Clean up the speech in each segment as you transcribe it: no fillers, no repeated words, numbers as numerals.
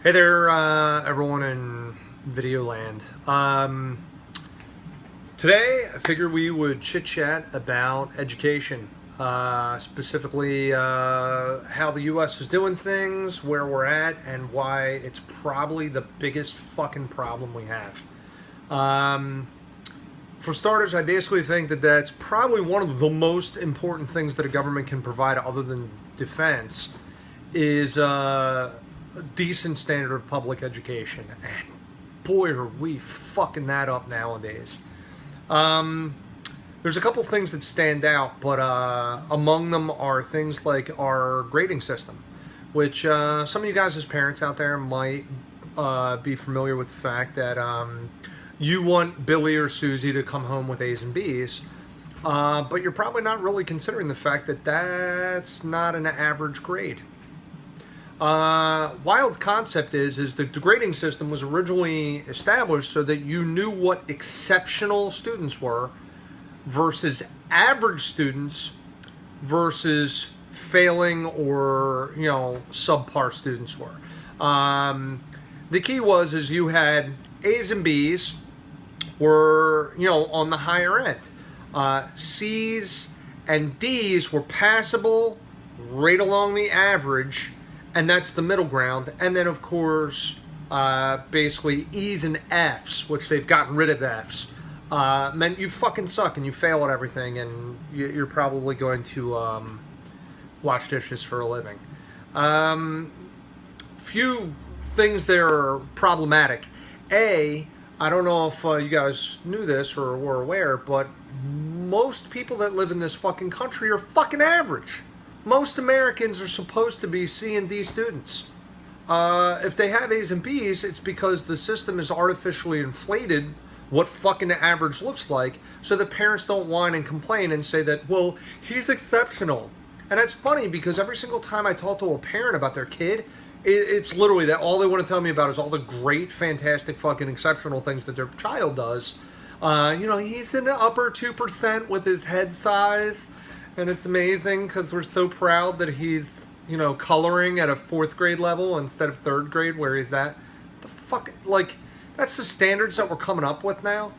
Hey there, everyone in video land. Today, I figured we would chit-chat about education, specifically how the U.S. is doing things, where we're at, and why it's probably the biggest fucking problem we have. For starters, I basically think that that's probably one of the most important things that a government can provide other than defense is a decent standard of public education. And boy, are we fucking that up nowadays. There's a couple things that stand out, but among them are things like our grading system, which some of you guys as parents out there might be familiar with the fact that you want Billy or Susie to come home with A's and B's, but you're probably not really considering the fact that that's not an average grade. Wild concept is that the grading system was originally established so that you knew what exceptional students were versus average students versus failing or subpar students were. The key is you had A's and B's were on the higher end. C's and D's were passable, right along the average. And that's the middle ground. And then, of course, basically E's and F's, which they've gotten rid of F's, meant you fucking suck and you fail at everything and you're probably going to wash dishes for a living. Few things there are problematic. I don't know if you guys knew this or were aware, but most people that live in this fucking country are fucking average. Most Americans are supposed to be C and D students. If they have A's and B's, it's because the system is artificially inflated what fucking average looks like, so that parents don't whine and complain and say that, well, he's exceptional. And that's funny because every single time I talk to a parent about their kid, it's literally that all they want to tell me about is all the great, fantastic, fucking exceptional things that their child does. He's in the upper 2% with his head size. And it's amazing because we're so proud that he's, coloring at a 4th grade level instead of 3rd grade where he's at. The fuck, that's the standards that we're coming up with now.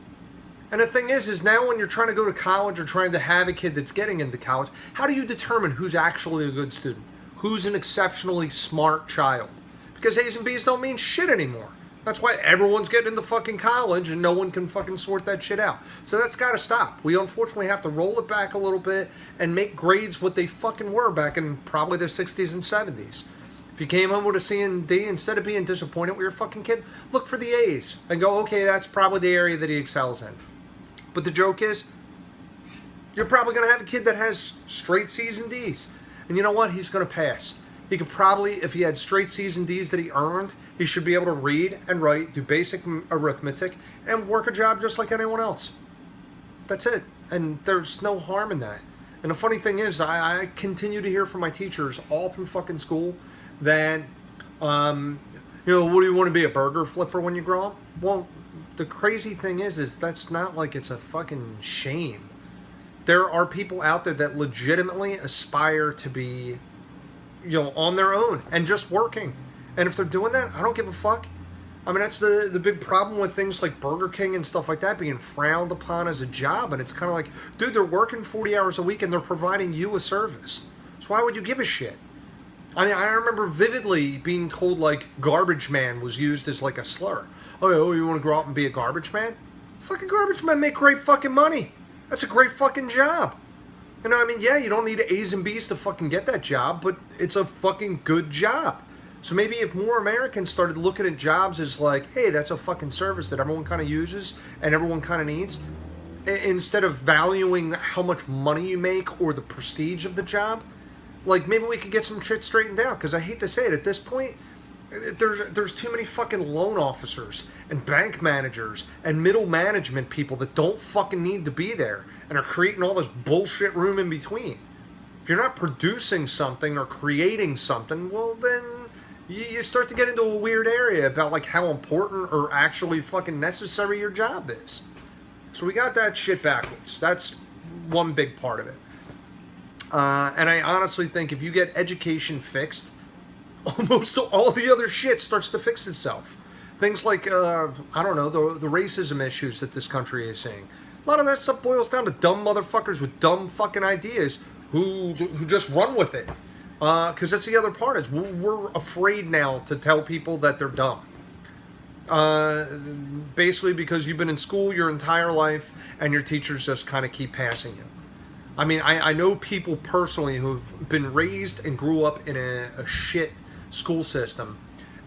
And the thing is now when you're trying to go to college or trying to have a kid that's getting into college, how do you determine who's actually a good student? Who's an exceptionally smart child? Because A's and B's don't mean shit anymore. That's why everyone's getting into fucking college and no one can fucking sort that shit out. So that's got to stop. We unfortunately have to roll it back a little bit and make grades what they fucking were back in probably the 60s and 70s. If you came home with a C and D, instead of being disappointed with your fucking kid, look for the A's and go, okay, that's probably the area that he excels in. But the joke is, you're probably going to have a kid that has straight C's and D's. And you know what? He's going to pass. He could probably, if he had straight C's and D's that he earned, he should be able to read and write, do basic arithmetic, and work a job just like anyone else. That's it. And there's no harm in that. And the funny thing is, I continue to hear from my teachers all through fucking school that, what do you want to be, a burger flipper when you grow up? Well, the crazy thing is that's not like it's a fucking shame. There are people out there that legitimately aspire to be on their own and just working. And if they're doing that, I don't give a fuck. I mean, that's the big problem with things like Burger King and stuff like that being frowned upon as a job. And it's kind of like, dude, they're working 40 hours a week and they're providing you a service. So why would you give a shit? I mean, I remember vividly being told garbage man was used as like a slur. Oh, you want to grow up and be a garbage man? Fucking garbage men make great fucking money. That's a great fucking job. Yeah, you don't need A's and B's to fucking get that job, but it's a fucking good job. So maybe if more Americans started looking at jobs as like, hey, that's a fucking service that everyone kind of uses and everyone kind of needs, instead of valuing how much money you make or the prestige of the job, maybe we could get some shit straightened out. Because I hate to say it, at this point, there's too many fucking loan officers and bank managers and middle management people that don't fucking need to be there and are creating all this bullshit room in between. If you're not producing something or creating something, well then you start to get into a weird area about how important or actually fucking necessary your job is. So we got that shit backwards. That's one big part of it. And I honestly think if you get education fixed, almost all the other shit starts to fix itself. Things like, I don't know, the racism issues that this country is seeing. A lot of that stuff boils down to dumb motherfuckers with dumb fucking ideas who just run with it. Because that's the other part, is we're afraid now to tell people that they're dumb. Basically because you've been in school your entire life and your teachers just kind of keep passing you. I mean, I know people personally who've been raised and grew up in a shit school system,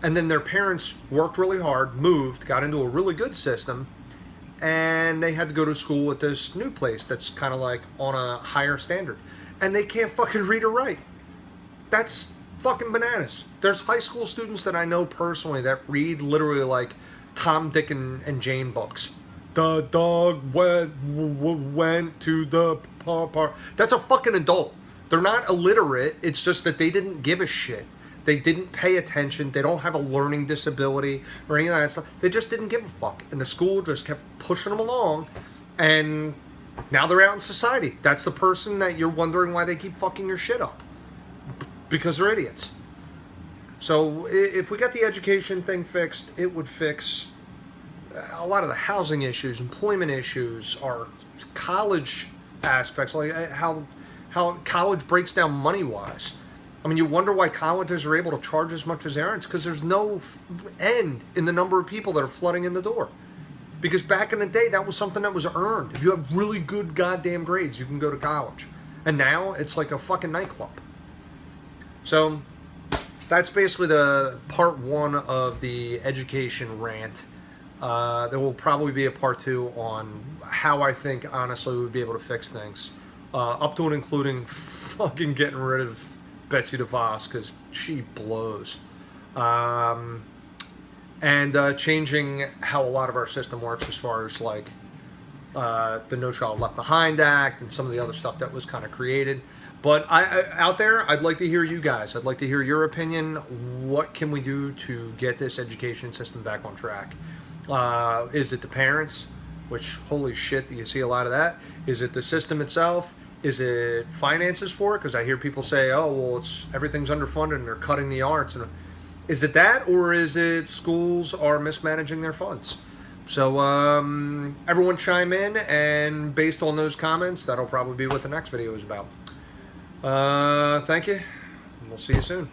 and then their parents worked really hard, moved, got into a really good system, and they had to go to school at this new place that's kind of like on a higher standard, and they can't fucking read or write. That's fucking bananas. There's high school students that I know personally that read literally like Tom, Dick, and Jane books. The dog went to the park. That's a fucking adult. They're not illiterate. It's just that they didn't give a shit. They didn't pay attention. They don't have a learning disability or any of that stuff. They just didn't give a fuck. And the school just kept pushing them along. And now they're out in society. That's the person that you're wondering why they keep fucking your shit up. Because they're idiots. So if we got the education thing fixed, it would fix a lot of the housing issues, employment issues, our college aspects, like how college breaks down money-wise. I mean, you wonder why colleges are able to charge as much as they are. It's because there's no end in the number of people that are flooding in the door. Because back in the day, that was something that was earned. If you have really good goddamn grades, you can go to college. And now, it's like a fucking nightclub. So, that's basically the part one of the education rant. There will probably be a part two on how I think, honestly, we would be able to fix things. Up to and including fucking getting rid of Betsy DeVos, because she blows. And changing how a lot of our system works as far as, like, the No Child Left Behind Act and some of the other stuff that was kind of created. But out there, I'd like to hear you guys. I'd like to hear your opinion. What can we do to get this education system back on track? Is it the parents? Which, holy shit, you see a lot of that. Is it the system itself? Is it finances for it? Because I hear people say, oh, well, everything's underfunded and they're cutting the arts. And is it that, or is it schools are mismanaging their funds? So everyone chime in, and based on those comments, that'll probably be what the next video is about. Thank you. We'll see you soon.